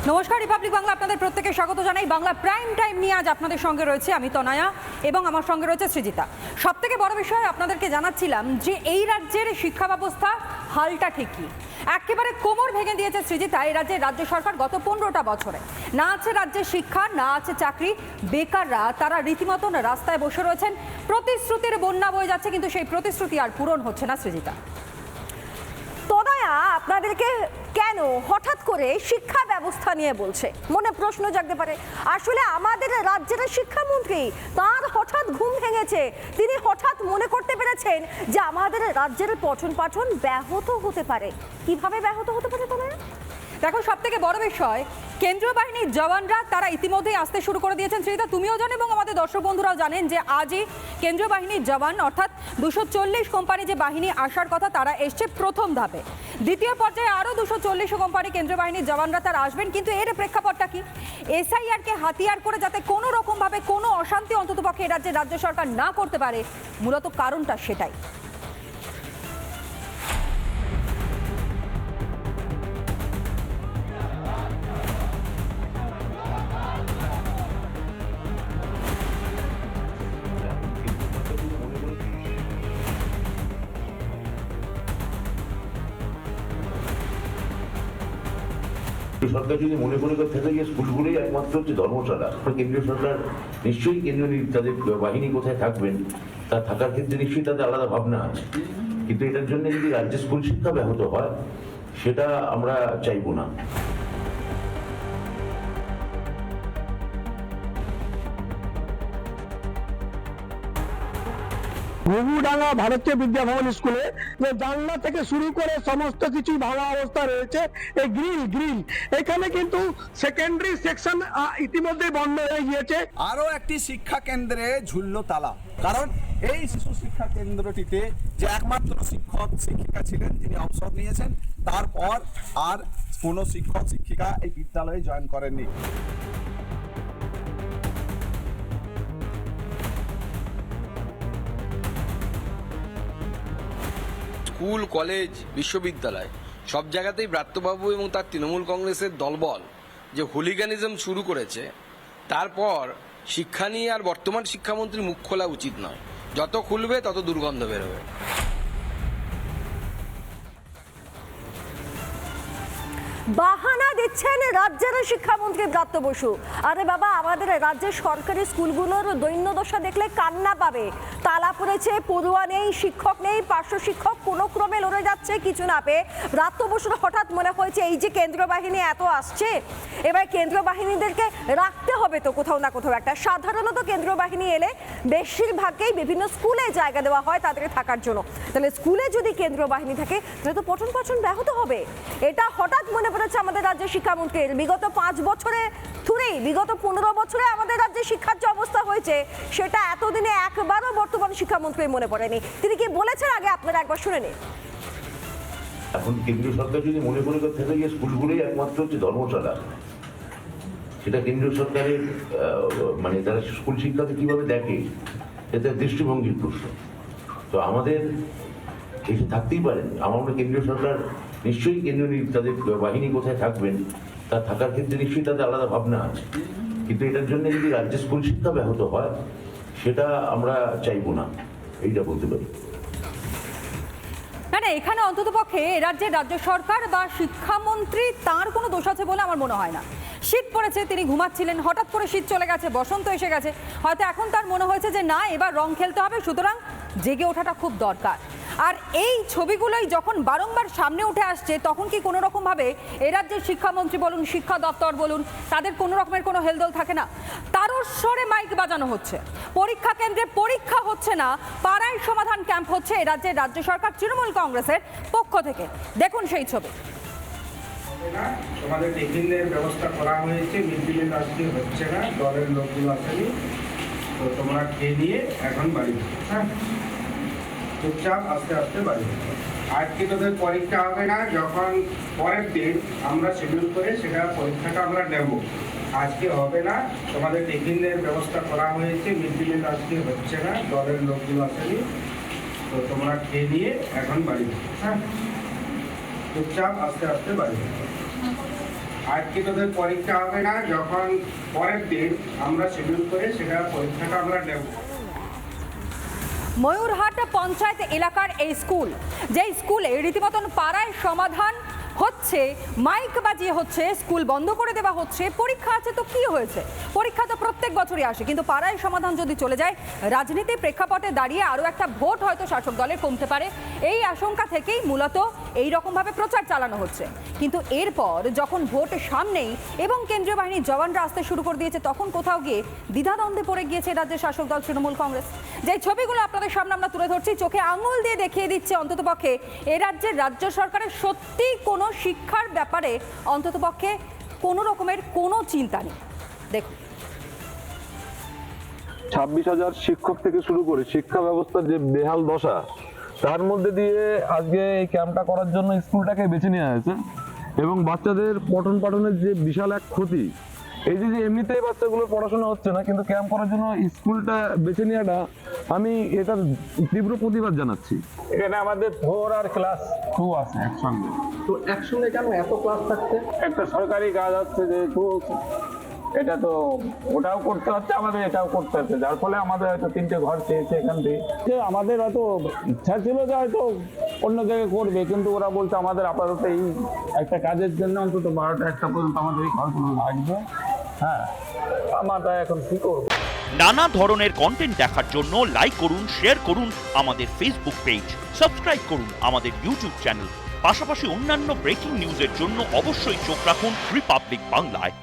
নমস্কার, রিপাবলিক বাংলা আপনাদের প্রত্যেককে স্বাগত জানাই। বাংলা প্রাইম টাইম নিয়ে আজ আপনাদের সঙ্গে রয়েছে আমি তনয়া এবং আমার সঙ্গে রয়েছে সৃজিতা। সবথেকে বড় বিষয় আপনাদেরকে জানাচ্ছিলাম যে এই রাজ্যের শিক্ষা ব্যবস্থা হালটা ঠিকই একেবারে কোমর ভেঙে দিয়েছে সৃজিতা। এই রাজ্যের রাজ্য সরকার গত 15টা বছরে না আছে রাজ্যের শিক্ষা, না আছে চাকরি, বেকাররা তারা রীতিমতন রাস্তায় বসে রয়েছেন। প্রতিশ্রুতির বন্যা বয়ে যাচ্ছে, কিন্তু সেই প্রতিশ্রুতি আর পূরণ হচ্ছে না সৃজিতা। তনয়া, আপনাদেরকে কেন হঠাৎ করে শিক্ষা ব্যবস্থা নিয়ে বলছে মনে প্রশ্ন জাগতে পারে। আসলে আমাদের রাজ্যের শিক্ষামন্ত্রী তার হঠাৎ ঘুম ভেঙেছে। তিনি হঠাৎ মনে করতে পেরেছেন যে আমাদের রাজ্যের পঠন পাঠন ব্যাহত হতে পারে। কিভাবে ব্যাহত হতে পারে তনয়া? দেখো, সব থেকে বড় বিষয় কেন্দ্রীয় বাহিনীর জওয়ানরা তারা ইতিমধ্যেই আসতে শুরু করে দিয়েছেন। সৃজিতা, তুমিও জানো এবং আমাদের দর্শক বন্ধুরাও জানেন যে আজই কেন্দ্রীয় বাহিনীর জওয়ান অর্থাৎ 240 কোম্পানি যে বাহিনী আসার কথা তারা এসছে প্রথম ধাপে। দ্বিতীয় পর্যায়ে আরও 240 কোম্পানি কেন্দ্রীয় বাহিনীর জওয়ানরা তারা আসবেন। কিন্তু এর প্রেক্ষাপটটা কি? এসআইআরকে হাতিয়ার করে যাতে কোনো রকমভাবে কোনো অশান্তি অন্ততপক্ষে এ রাজ্যের রাজ্য সরকার না করতে পারে, মূলত কারণটা সেটাই। সরকার যদি মনে করে থাকে যে স্কুলগুলোই একমাত্র হচ্ছে ধর্মশালা, কেন্দ্রীয় সরকার নিশ্চয়ই কেন্দ্রীয় তাদের বাহিনী কোথায় থাকবেন তা থাকার ক্ষেত্রে নিশ্চয়ই তাদের আলাদা ভাবনা আছে। কিন্তু এটার জন্য যদি রাজ্যের স্কুল শিক্ষা ব্যাহত হয় সেটা আমরা চাইবো না। ঘুঘুডাঙ্গা ভারতীয় বিদ্যাভবন স্কুলে যে জানলা থেকে শুরু করে সমস্ত কিছু ভাঙা অবস্থা রয়েছে। এই গ্রিল এখানে কিন্তু সেকেন্ডারি সেকশন ইতিমধ্যে বন্ধ হয়ে গিয়েছে। আরো একটি শিক্ষা কেন্দ্রে ঝুললো তালা, কারণ এই শিশু শিক্ষা কেন্দ্রটিতে যে একমাত্র শিক্ষক শিক্ষিকা ছিলেন যিনি অবসর নিয়েছেন, তারপর আর কোনো শিক্ষক শিক্ষিকা এই বিদ্যালয়ে জয়েন করেননি। স্কুল, কলেজ, বিশ্ববিদ্যালয় সব জায়গাতেই ব্রাত্যবাবু এবং তার তৃণমূল কংগ্রেসের দলবল যে হুলিগানিজম শুরু করেছে, তারপর শিক্ষা নিয়ে আর বর্তমান শিক্ষামন্ত্রী মুখ খোলা উচিত নয়। যত খুলবে তত দুর্গন্ধ বেরোবে। বাহানা দিচ্ছেন রাজ্যের শিক্ষামন্ত্রী ব্রাত্য বসু। আরে বাবা, আমাদের রাজ্যের সরকারি স্কুলগুলোর দৈন্যদশা দেখলে কান্না পাবে। তালা পড়েছে, পড়ুয়া নেই, শিক্ষক নেই, পার্শ্ব শিক্ষক কোনো ক্রমে লড়ে যাচ্ছে কিছু না পেয়ে। ব্রাত্য বসুর হঠাৎ মনে হয়েছে এই যে কেন্দ্রীয় বাহিনী এত আসছে, এবার কেন্দ্রীয় বাহিনীদেরকে রাখতে হবে তো কোথাও না কোথাও একটা। সাধারণত কেন্দ্রীয় বাহিনী এলে বেশিরভাগকেই বিভিন্ন স্কুলে জায়গা দেওয়া হয় তাদেরকে থাকার জন্য। তাহলে স্কুলে যদি কেন্দ্রীয় বাহিনী থাকে তাহলে তো পঠন পাঠন ব্যাহত হবে। এটা হঠাৎ মনে পড়েছে আমাদের রাজ্যের শিক্ষামন্ত্রীর। বিগত 5 বছরে বিগত 15 বছরে আমাদের রাজ্যের শিক্ষার যে অবস্থা হয়েছে সেটা এতদিনে একবারও বর্তমান শিক্ষামন্ত্রী মনে পড়েনি। তিনি কি বলেছেন আগে আপনারা একবার শুনে নিন। এখন কেন্দ্রীয় সরকার যদি মনে করে থাকে যে স্কুলগুলোই একমাত্র হচ্ছে ধর্মশালা, সেটা কেন্দ্রীয় সরকারের মানে তারা স্কুল শিক্ষাকে কিভাবে দেখে এটা দৃষ্টিভঙ্গির প্রশ্ন। তো আমাদের এসে থাকতেই পারেন, আমরা কেন্দ্রীয় সরকার নিশ্চয়ই কেন্দ্রীয় তাদের বাহিনী কোথায় থাকবেন তা থাকার ক্ষেত্রে নিশ্চয়ই তাদের আলাদা ভাবনা আছে। কিন্তু এটার জন্য যদি রাজ্যের স্কুল শিক্ষা ব্যাহত হয় সেটা আমরা চাইবো না, এইটা বলতে পারি। না, এখানে অন্ততপক্ষে রাজ্যের রাজ্য সরকার বা শিক্ষামন্ত্রী তার কোনো দোষ আছে বলে আমার মনে হয় না। শীত পড়েছে, তিনি ঘুমাচ্ছিলেন, হঠাৎ করে শীত চলে গেছে, বসন্ত এসে গেছে, হয়তো এখন তার মনে হয়েছে যে না, এবার রং খেলতে হবে, সুতরাং জেগে ওঠাটা খুব দরকার। আর এই ছবিগুলোই যখন বারংবার সামনে উঠে আসছে, তখন কি কোনো রকমভাবে এ রাজ্যের শিক্ষামন্ত্রী বলুন, শিক্ষা দপ্তর বলুন, তাদের কোনো রকমের কোনো হেলদোল থাকে না? তারস্বরে মাইক বাজানো হচ্ছে, পরীক্ষা কেন্দ্রে পরীক্ষা হচ্ছে না, পাড়ায় সমাধান ক্যাম্প হচ্ছে এ রাজ্যের রাজ্য সরকার তৃণমূল কংগ্রেসের পক্ষ থেকে। দেখুন সেই ছবি। তোমাদের টিফিনের ব্যবস্থা করা হয়েছে, মিড ডে মিল আজকে হচ্ছে না, দলের লোকগুলো আসেনি, তো তোমরা খেয়ে নিয়ে এখন বাড়ি যাও। হ্যাঁ, চুপচাপ আস্তে আস্তে বাড়ি যাও। আজকে তোদের পরীক্ষা হবে না, যখন পরের দিন আমরা শিডিউল করে সেটা পরীক্ষাটা আমরা নেব। আজকে হবে না, তোমাদের টিফিনের ব্যবস্থা করা হয়েছে, মিড ডে মিল আজকে হচ্ছে না, দলের লোকগুলো আসেনি, তো তোমরা খেয়ে নিয়ে এখন বাড়ি যাও। হ্যাঁ, চুপচাপ আস্তে আস্তে বাড়ি যাও। আজকে তোদের পরীক্ষা হবে না, যখন পরের দিন আমরা শিডিউল করে সেটা পরীক্ষাটা আমরা নেব। ময়ূরহাট পঞ্চায়েত এলাকার এই স্কুল, যেই স্কুলে রীতিমতন পাড়ায় সমাধান হচ্ছে, মাইক বাজিয়ে হচ্ছে, স্কুল বন্ধ করে দেওয়া হচ্ছে, পরীক্ষা আছে তো কি হয়েছে, পরীক্ষা তো প্রত্যেক বছরই আসে, কিন্তু পাড়ায় সমাধান যদি চলে যায়, রাজনীতির প্রেক্ষাপটে দাঁড়িয়ে আরও একটা ভোট হয়তো শাসক দলের কমতে পারে, এই আশঙ্কা থেকেই মূলত এই রকমভাবে প্রচার চালানো হচ্ছে। কিন্তু এরপর যখন ভোট সামনেই এবং কেন্দ্রীয় বাহিনীর জওয়ানরা আসতে শুরু করে দিয়েছে, তখন কোথাও গিয়ে দ্বিধাদ্বন্দ্বে পড়ে গিয়েছে রাজ্যের শাসক দল তৃণমূল কংগ্রেস। যে ছবিগুলো আপনাদের সামনে আমরা তুলে ধরছি, চোখে আঙুল দিয়ে দেখিয়ে দিচ্ছে অন্ততপক্ষে এ রাজ্যের রাজ্য সরকারের সত্যি কোনো শিক্ষার ব্যাপারে অন্ততপক্ষে কোনো রকমের কোনো চিন্তা নেই। দেখুন, 26,000 শিক্ষক থেকে শুরু করে শিক্ষা ব্যবস্থার যে বেহাল দশা, তার মধ্যে দিয়ে আজকে এই ক্যাম্পটা করার জন্য স্কুলটাকে বেছে নেওয়া হয়েছে। এবং বাচ্চাদের পঠন পাঠনের যে বিশাল এক ক্ষতি, এই যে এমনিতেই বাচ্চাগুলোর পড়াশোনা হচ্ছে না, কিন্তু ক্যাম্প করার জন্য স্কুলটা বেছে নেওয়াটা, আমি এটার তীব্র প্রতিবাদ জানাচ্ছি। এখানে আমাদের 4 আর ক্লাস 2 আছে একসঙ্গে। তো একসঙ্গে কেন এত ক্লাস থাকছে? একটা সরকারি কাজ হচ্ছে, যেহেতু এটা তো ওটাও করতে হচ্ছে, আমাদের এটাও করতে হচ্ছে, যার ফলে আমাদের হয়তো 3টে ঘর চেয়েছে এখান থেকে। যে আমাদের হয়তো ইচ্ছা ছিল যে হয়তো অন্য জায়গায় করবে, কিন্তু ওরা বলছে আমাদের আপাতত এই একটা কাজের জন্য অন্তত 12টা 1টা পর্যন্ত আমাদের এই ঘরগুলো লাগবে। হ্যাঁ, আমরা এখন কি করবো? নানা ধরনের কন্টেন্ট দেখার জন্য লাইক করুন, শেয়ার করুন আমাদের ফেসবুক পেজ, সাবস্ক্রাইব করুন আমাদের ইউটিউব চ্যানেল। পাশাপাশি অন্যান্য ব্রেকিং নিউজের জন্য অবশ্যই চোখ রাখুন রিপাবলিক বাংলায়।